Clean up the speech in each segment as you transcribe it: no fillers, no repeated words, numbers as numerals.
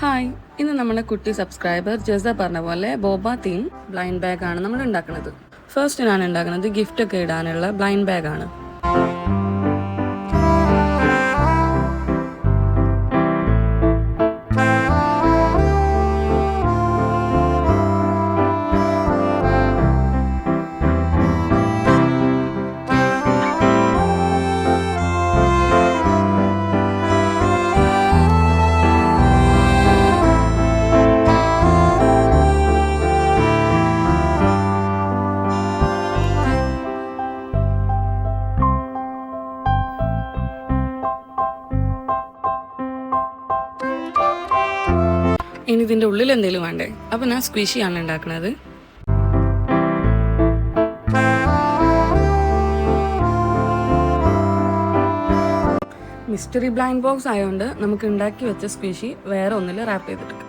Hi, ഇന്ന് നമ്മുടെ കുട്ടി സബ്സ്ക്രൈബർ ജസ പറഞ്ഞ പോലെ ബോബ തീം ബ്ലൈൻഡ് ബാഗ് ആണ് നമ്മൾ ഉണ്ടാക്കുന്നത്. ഫസ്റ്റ് ഞാൻ ഉണ്ടാക്കുന്നത് ഗിഫ്റ്റ് ഒക്കെ ഇടാനുള്ള ബ്ലൈൻഡ് ബാഗ് ആണ്. ഇനി ഇതിൻ്റെ ഉള്ളിൽ എന്തെങ്കിലും വേണ്ടേ? അപ്പോൾ ഞാൻ സ്ക്വിഷിയാണ് ഉണ്ടാക്കുന്നത്. മിസ്റ്ററി ബ്ലൈൻഡ് ബോക്സ് ആയതുകൊണ്ട് നമുക്ക് ഉണ്ടാക്കി വെച്ച സ്ക്വിഷി വേറെ ഒന്നിൽ റാപ്പ് ചെയ്തിട്ട്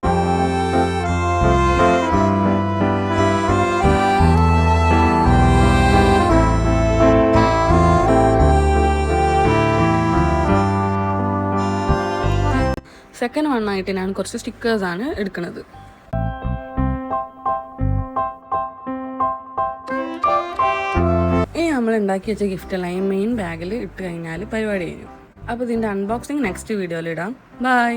സെക്കൻഡ് വണ്ണായിട്ട് ഞാൻ കുറച്ച് സ്റ്റിക്കേഴ്സാണ് എടുക്കുന്നത്. ഇനി നമ്മൾ ഉണ്ടാക്കി വെച്ച ഗിഫ്റ്റെല്ലാം മെയിൻ ബാഗിൽ ഇട്ട് കഴിഞ്ഞാൽ പരിപാടി കഴിഞ്ഞു. അപ്പോൾ ഇതിൻ്റെ അൺബോക്സിങ് നെക്സ്റ്റ് വീഡിയോയിൽ ഇടാം. ബൈ.